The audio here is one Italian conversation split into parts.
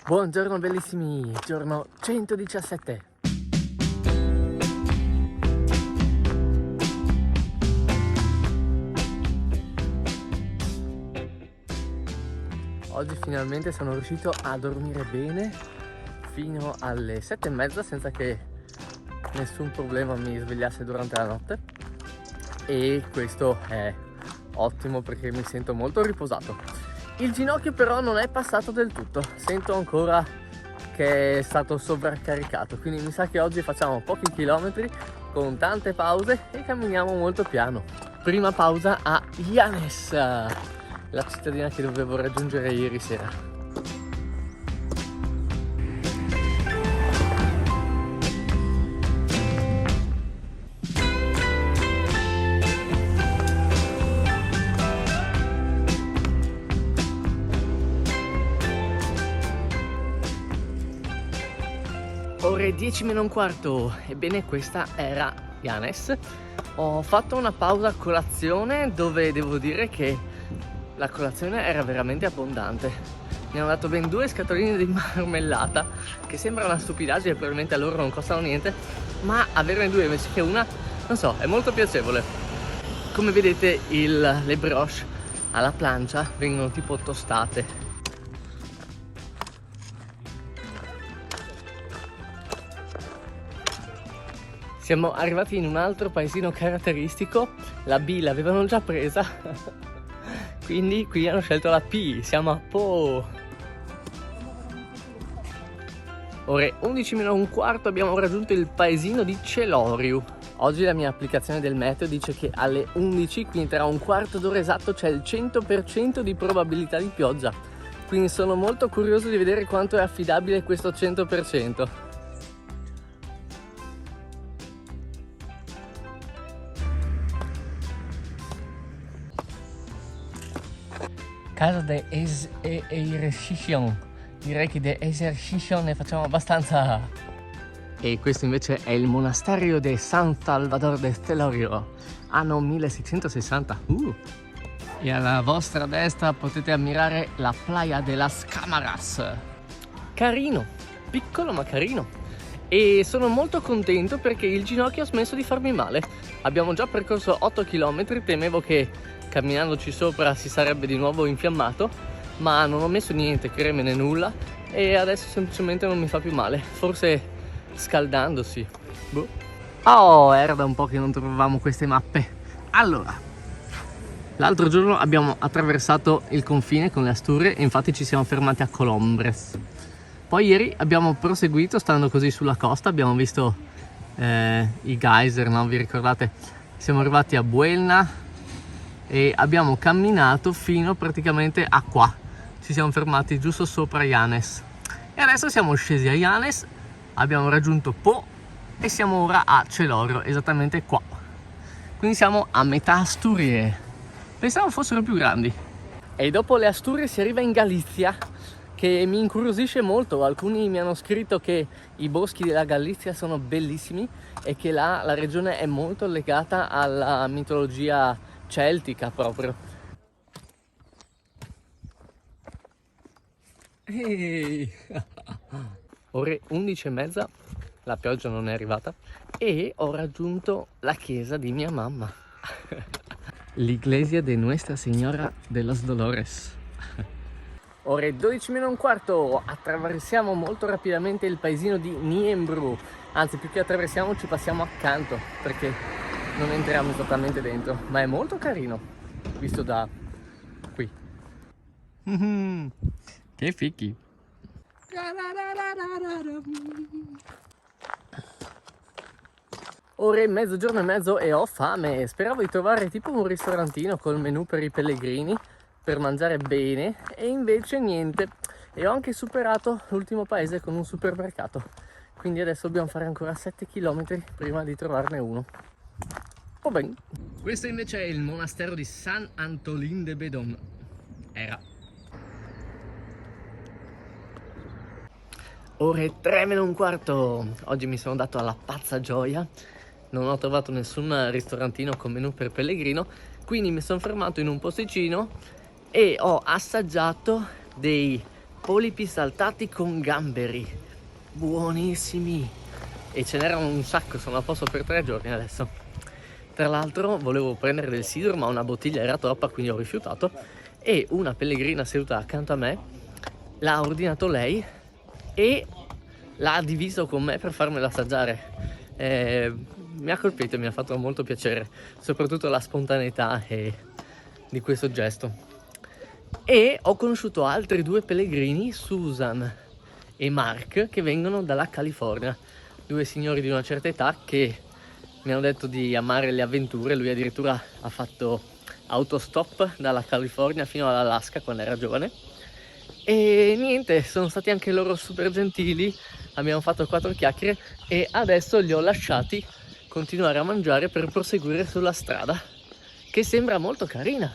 Buongiorno bellissimi, giorno 117. Oggi finalmente sono riuscito a dormire bene fino alle 7:30 senza che nessun problema mi svegliasse durante la notte, e questo è ottimo perché mi sento molto riposato. Il ginocchio però non è passato del tutto, sento ancora che è stato sovraccaricato, quindi mi sa che oggi facciamo pochi chilometri con tante pause e camminiamo molto piano. Prima pausa a Janes, la cittadina che dovevo raggiungere ieri sera. Ore 10 meno un quarto, ebbene questa era Janes. Ho fatto una pausa a colazione dove devo dire che la colazione era veramente abbondante. Mi hanno dato ben 2 scatoline di marmellata, che sembra una stupidaggine, probabilmente a loro non costano niente, ma averne 2 invece che una, non so, è molto piacevole. Come vedete le brioche alla plancia vengono tipo tostate. Siamo arrivati in un altro paesino caratteristico, la B l'avevano già presa, quindi qui hanno scelto la P, siamo a Po. Ore 11 meno un quarto abbiamo raggiunto il paesino di Celoriu. Oggi la mia applicazione del meteo dice che alle 11, quindi tra un quarto d'ora esatto, c'è il 100% di probabilità di pioggia. Quindi sono molto curioso di vedere quanto è affidabile questo 100%. Caso di esercizio, direi che di esercizio ne facciamo abbastanza. E questo invece è il monastero di San Salvador de Celorio, anno 1660. E alla vostra destra potete ammirare la Playa de las Cámaras. Carino, piccolo ma carino. E sono molto contento perché il ginocchio ha smesso di farmi male. Abbiamo già percorso 8 km, temevo che camminandoci sopra si sarebbe di nuovo infiammato, ma non ho messo niente, creme né nulla, e adesso semplicemente non mi fa più male, forse scaldandosi. Boh. Oh, era da un po' che non trovavamo queste mappe. Allora, l'altro giorno abbiamo attraversato il confine con le Asturie e infatti ci siamo fermati a Colombres. Poi ieri abbiamo proseguito stando così sulla costa, abbiamo visto i geyser, no? Vi ricordate? Siamo arrivati a Buelna e abbiamo camminato fino praticamente a qua. Ci siamo fermati giusto sopra Janes e adesso siamo scesi a Janes, abbiamo raggiunto Po e siamo ora a Celorio, esattamente qua. Quindi siamo a metà Asturie. Pensavo fossero più grandi. E dopo le Asturie si arriva in Galizia, che mi incuriosisce molto. Alcuni mi hanno scritto che i boschi della Galizia sono bellissimi e che là la regione è molto legata alla mitologia celtica proprio. Ehi. Ore 11:30, la pioggia non è arrivata e ho raggiunto la chiesa di mia mamma. L'Iglesia de Nuestra Señora de los Dolores. Ore 12 meno un quarto, attraversiamo molto rapidamente il paesino di Niembru, anzi più che attraversiamo ci passiamo accanto perché non entriamo esattamente dentro, ma è molto carino visto da qui. Che fichi. Ore mezzogiorno e mezzo e ho fame. Speravo di trovare tipo un ristorantino col menù per i pellegrini per mangiare bene e invece niente. E ho anche superato l'ultimo paese con un supermercato, quindi adesso dobbiamo fare ancora 7 km prima di trovarne uno. Oh ben. Questo invece è il monastero di San Antolín de Bedón. Era. Ore 3 meno un quarto. Oggi mi sono dato alla pazza gioia. Non ho trovato nessun ristorantino con menù per pellegrino, quindi mi sono fermato in un posticino e ho assaggiato dei polipi saltati con gamberi, buonissimi, e ce n'erano un sacco, sono a posto per 3 giorni adesso. Tra l'altro volevo prendere del sidro, ma una bottiglia era troppa, quindi ho rifiutato, e una pellegrina seduta accanto a me l'ha ordinato lei e l'ha diviso con me per farmelo assaggiare. Mi ha colpito e mi ha fatto molto piacere, soprattutto la spontaneità di questo gesto. E ho conosciuto altri 2 pellegrini, Susan e Mark, che vengono dalla California, 2 signori di una certa età che mi hanno detto di amare le avventure. Lui addirittura ha fatto autostop dalla California fino all'Alaska quando era giovane. E niente, sono stati anche loro super gentili, abbiamo fatto 4 chiacchiere e adesso li ho lasciati continuare a mangiare per proseguire sulla strada, che sembra molto carina.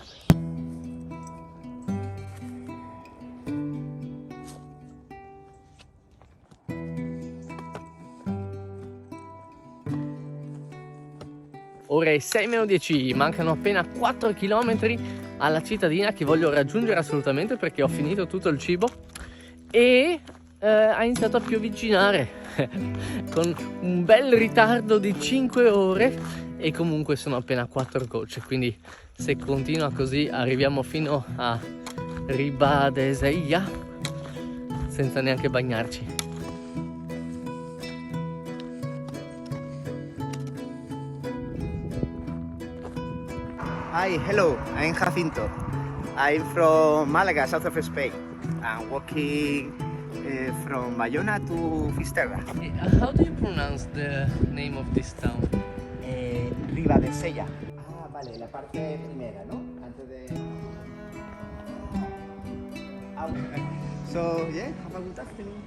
Ore 6:10, mancano appena 4 km alla cittadina che voglio raggiungere assolutamente perché ho finito tutto il cibo e ha iniziato a piovigginare con un bel ritardo di 5 ore e comunque sono appena 4 gocce, quindi se continua così arriviamo fino a Ribadeseia senza neanche bagnarci. Hi, hello, I'm Jacinto. I'm from Malaga, south of Spain. I'm walking from Bayona to Fisterra. How do you pronounce the name of this town? Ribadeseia. Ah, vale, la parte primera, ¿no? Antes de... Ah, okay. So, yeah, have a good afternoon.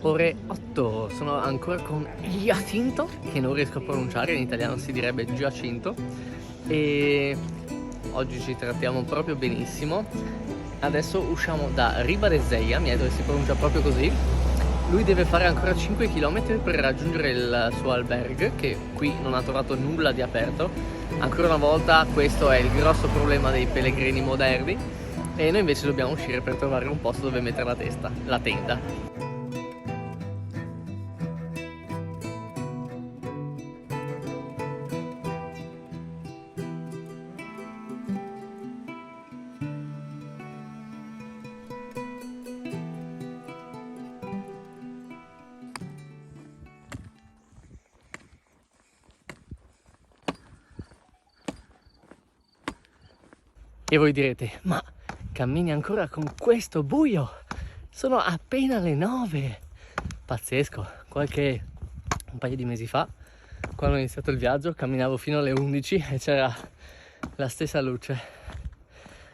Ore 8, sono ancora con Jacinto, che non riesco a pronunciare, in italiano si direbbe Giacinto, e oggi ci trattiamo proprio benissimo. Adesso usciamo da Ribadeseia, mi ha detto che si pronuncia proprio così. Lui deve fare ancora 5 km per raggiungere il suo albergo, che qui non ha trovato nulla di aperto. Ancora una volta questo è il grosso problema dei pellegrini moderni, e noi invece dobbiamo uscire per trovare un posto dove mettere la tenda. E voi direte, ma cammini ancora con questo buio? Sono appena le 9. Pazzesco, un paio di mesi fa, quando ho iniziato il viaggio, camminavo fino alle 11 e c'era la stessa luce.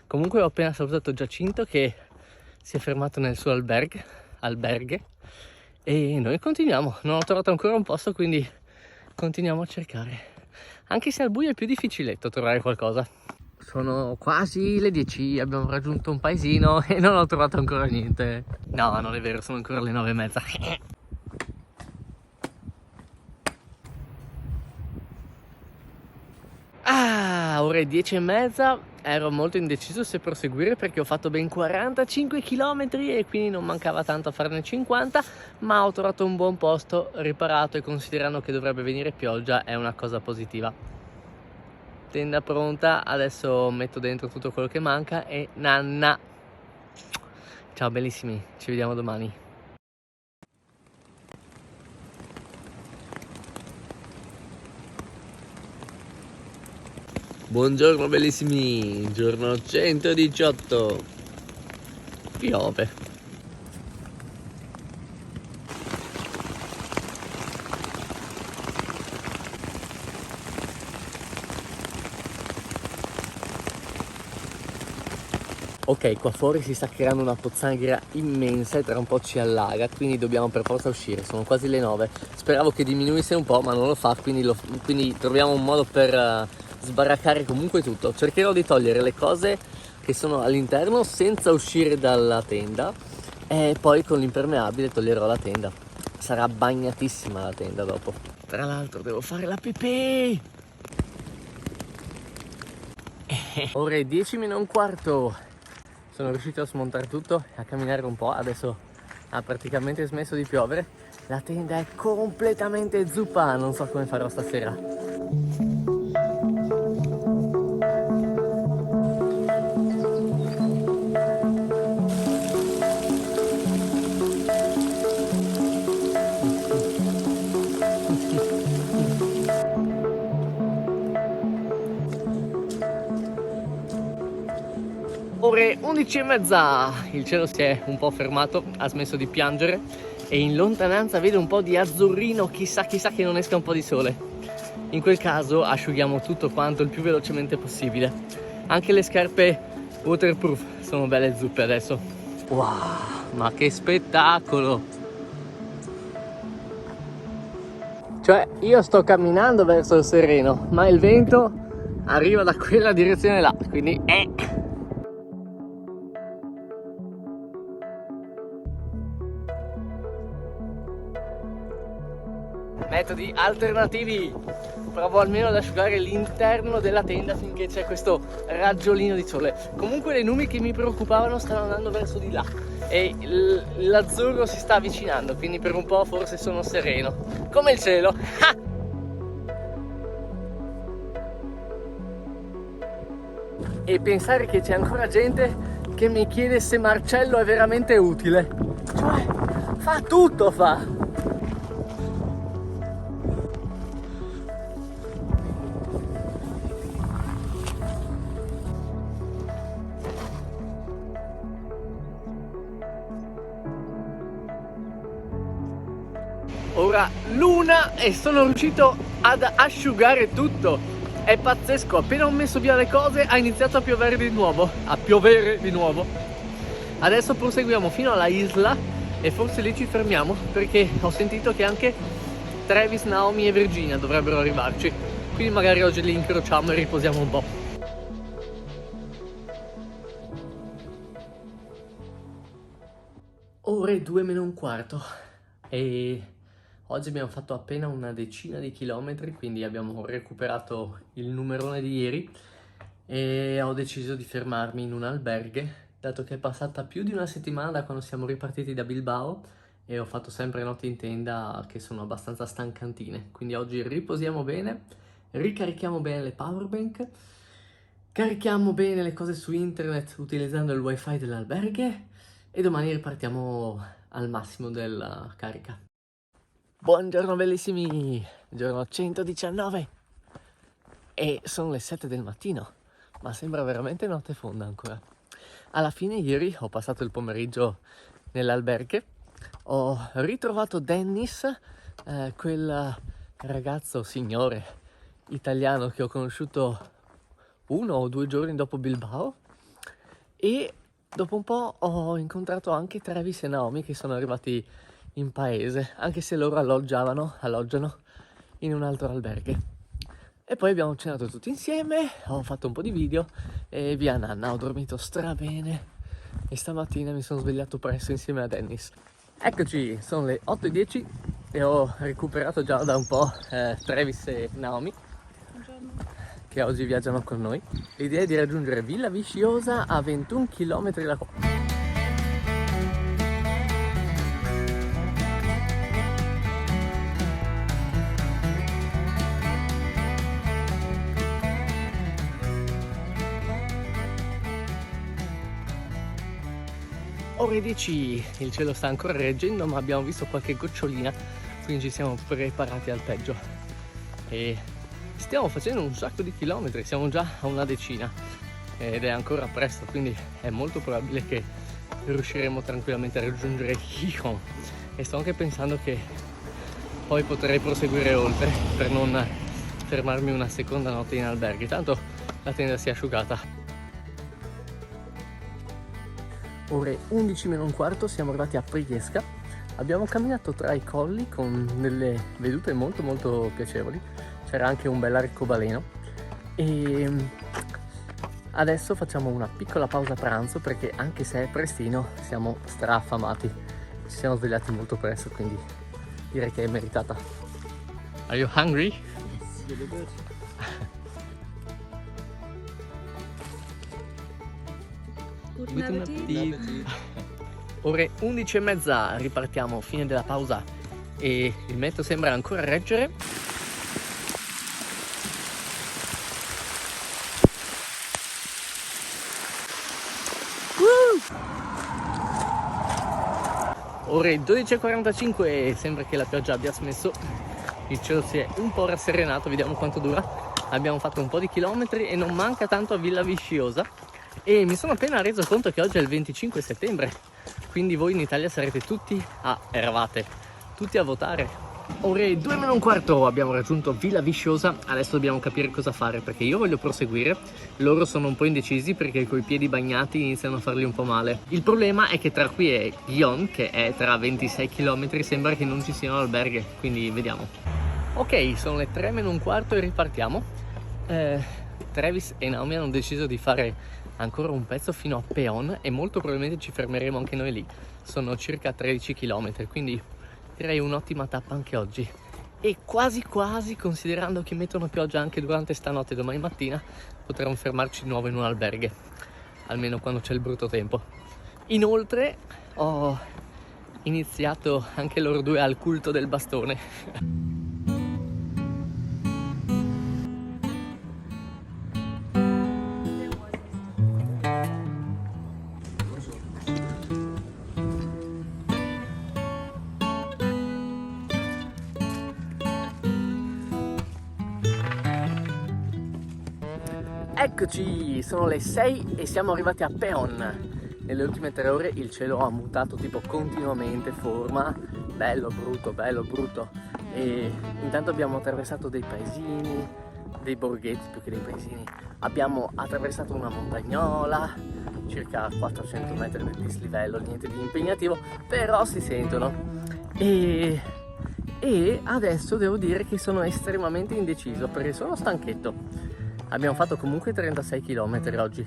Comunque ho appena salutato Giacinto che si è fermato nel suo alberghe, e noi continuiamo. Non ho trovato ancora un posto, quindi continuiamo a cercare. Anche se al buio è più difficiletto trovare qualcosa. Sono quasi le 10, abbiamo raggiunto un paesino e non ho trovato ancora niente. No, non è vero, sono ancora le 9:30. Ore 10:30, ero molto indeciso se proseguire perché ho fatto ben 45 km e quindi non mancava tanto a farne 50, ma ho trovato un buon posto riparato e considerando che dovrebbe venire pioggia è una cosa positiva. Tenda pronta, adesso metto dentro tutto quello che manca e nanna. Ciao bellissimi, ci vediamo domani. Buongiorno bellissimi, giorno 118. Piove. Ok, qua fuori si sta creando una pozzanghera immensa e tra un po' ci allaga, quindi dobbiamo per forza uscire, sono quasi le 9. Speravo che diminuisse un po', ma non lo fa, quindi troviamo un modo per sbaraccare comunque tutto. Cercherò di togliere le cose che sono all'interno senza uscire dalla tenda E poi con l'impermeabile toglierò la tenda. Sarà bagnatissima la tenda dopo. Tra l'altro devo fare la pipì. Ore 10 meno un quarto. Sono riuscito a smontare tutto e a camminare un po'. Adesso ha praticamente smesso di piovere. La tenda è completamente zuppa. Non so come farò stasera. Ore 11:30, il cielo si è un po' fermato, ha smesso di piangere e in lontananza vedo un po' di azzurrino, chissà che non esca un po' di sole. In quel caso asciughiamo tutto quanto il più velocemente possibile. Anche le scarpe waterproof sono belle zuppe adesso. Wow, ma che spettacolo! Cioè, io sto camminando verso il sereno, ma il vento arriva da quella direzione là, quindi metodi alternativi. Provo almeno ad asciugare l'interno della tenda finché c'è questo raggiolino di sole. Comunque le nubi che mi preoccupavano stanno andando verso di là e l'azzurro si sta avvicinando, quindi per un po' forse sono sereno. Come il cielo. E pensare che c'è ancora gente che mi chiede se Marcello è veramente utile. Cioè, fa tutto, fa. Ora l'una e sono riuscito ad asciugare tutto. È pazzesco, appena ho messo via le cose ha iniziato a piovere di nuovo. Adesso proseguiamo fino alla isla e forse lì ci fermiamo perché ho sentito che anche Travis, Naomi e Virginia dovrebbero arrivarci. Quindi magari oggi li incrociamo e riposiamo un po'. Ore 2 meno un quarto e oggi abbiamo fatto appena una decina di chilometri, quindi abbiamo recuperato il numerone di ieri e ho deciso di fermarmi in un alberghe, dato che è passata più di una settimana da quando siamo ripartiti da Bilbao e ho fatto sempre notti in tenda che sono abbastanza stancantine. Quindi oggi riposiamo bene, ricarichiamo bene le powerbank, carichiamo bene le cose su internet utilizzando il wifi dell'alberghe e domani ripartiamo al massimo della carica. Buongiorno bellissimi, giorno 119 e sono le 7 del mattino, ma sembra veramente notte fonda ancora. Alla fine ieri ho passato il pomeriggio nell'alberghe, ho ritrovato Dennis, quel ragazzo signore italiano che ho conosciuto 1 o 2 giorni dopo Bilbao e dopo un po' ho incontrato anche Travis e Naomi che sono arrivati in paese, anche se loro alloggiano in un altro alberghe. E poi abbiamo cenato tutti insieme, ho fatto un po' di video e via nanna, ho dormito strabene e stamattina mi sono svegliato presto insieme a Dennis. Eccoci, sono le 8:10 e ho recuperato già da un po' Travis e Naomi. Che oggi viaggiano con noi. L'idea è di raggiungere Villa Viciosa a 21 km da qua. Ore 10, il cielo sta ancora reggendo ma abbiamo visto qualche gocciolina, quindi ci siamo preparati al peggio. E stiamo facendo un sacco di chilometri, siamo già a una decina ed è ancora presto, quindi è molto probabile che riusciremo tranquillamente a raggiungere Gijón. E sto anche pensando che poi potrei proseguire oltre per non fermarmi una seconda notte in alberghe, tanto la tenda si è asciugata. Ore 11 meno un quarto, siamo arrivati a Priesca. Abbiamo camminato tra i colli con delle vedute molto molto piacevoli. C'era anche un bel arcobaleno e Adesso facciamo una piccola pausa pranzo perché anche se è prestino siamo straffamati. Ci siamo svegliati molto presto, quindi direi che è meritata. Are you hungry? Yes, really good. Guten Appetit. Ore 11:30, ripartiamo, fine della pausa e il meteo sembra ancora reggere. Ore 12:45 e sembra che la pioggia abbia smesso, il cielo si è un po' rasserenato, vediamo quanto dura. Abbiamo fatto un po' di chilometri e non manca tanto a Villa Visciosa e mi sono appena reso conto che oggi è il 25 settembre, quindi voi in Italia sarete eravate tutti a votare. Ore 2:45 abbiamo raggiunto Villa Visciosa, adesso dobbiamo capire cosa fare perché io voglio proseguire, loro sono un po' indecisi perché coi piedi bagnati iniziano a farli un po' male. Il problema è che tra qui e Gijón, che è tra 26 km, sembra che non ci siano alberghe, quindi vediamo. Ok, sono le 3:15 e ripartiamo. Travis e Naomi hanno deciso di fare ancora un pezzo fino a Peón e molto probabilmente ci fermeremo anche noi lì. Sono circa 13 km, quindi direi un'ottima tappa anche oggi. E quasi quasi, considerando che mettono pioggia anche durante stanotte e domani mattina, potremo fermarci di nuovo in un alberghe, almeno quando c'è il brutto tempo. Inoltre ho iniziato anche loro due al culto del bastone. Eccoci, sono le 6 e siamo arrivati a Peón. Nelle ultime 3 ore il cielo ha mutato tipo continuamente forma, bello brutto. E intanto abbiamo attraversato dei paesini, dei borghetti più che dei paesini. Abbiamo attraversato una montagnola, circa 400 metri di dislivello, niente di impegnativo, però si sentono. E adesso devo dire che sono estremamente indeciso perché sono stanchetto. Abbiamo fatto comunque 36 km oggi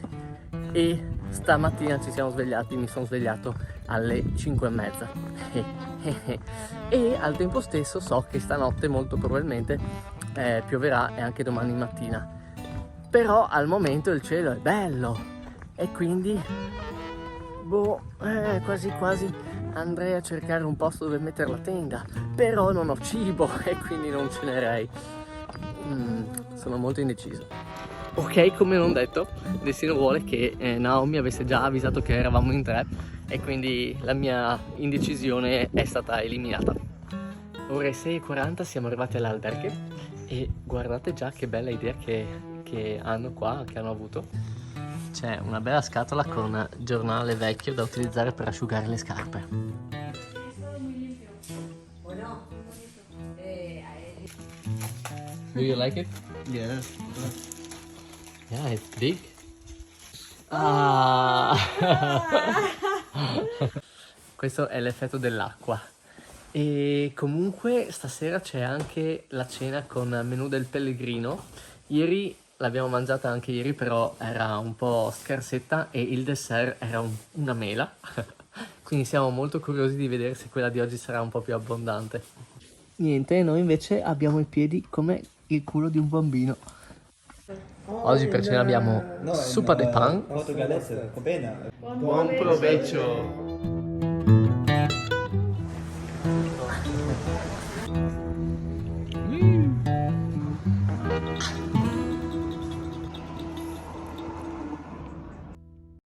e stamattina ci siamo svegliati, mi sono svegliato alle 5:30 e al tempo stesso so che stanotte molto probabilmente pioverà e anche domani mattina, però al momento il cielo è bello e quindi quasi quasi andrei a cercare un posto dove mettere la tenda, però non ho cibo e quindi non cenerei. Sono molto indeciso. Ok, come non detto, il destino vuole che Naomi avesse già avvisato che eravamo in 3 e quindi la mia indecisione è stata eliminata. Ore 6:40 siamo arrivati all'alberghe e guardate già che bella idea che hanno qua, che hanno avuto. C'è una bella scatola con giornale vecchio da utilizzare per asciugare le scarpe. Do you like it? Yes. Yeah, it's big. Ah! Questo è l'effetto dell'acqua. E comunque stasera c'è anche la cena con menù del Pellegrino. Ieri l'abbiamo mangiata anche ieri, però era un po' scarsetta e il dessert era una mela. Quindi siamo molto curiosi di vedere se quella di oggi sarà un po' più abbondante. Niente, noi invece abbiamo i piedi come il culo di un bambino. Oggi per cena abbiamo suppa de pan. Portogalese, Copena. Buon proveggio!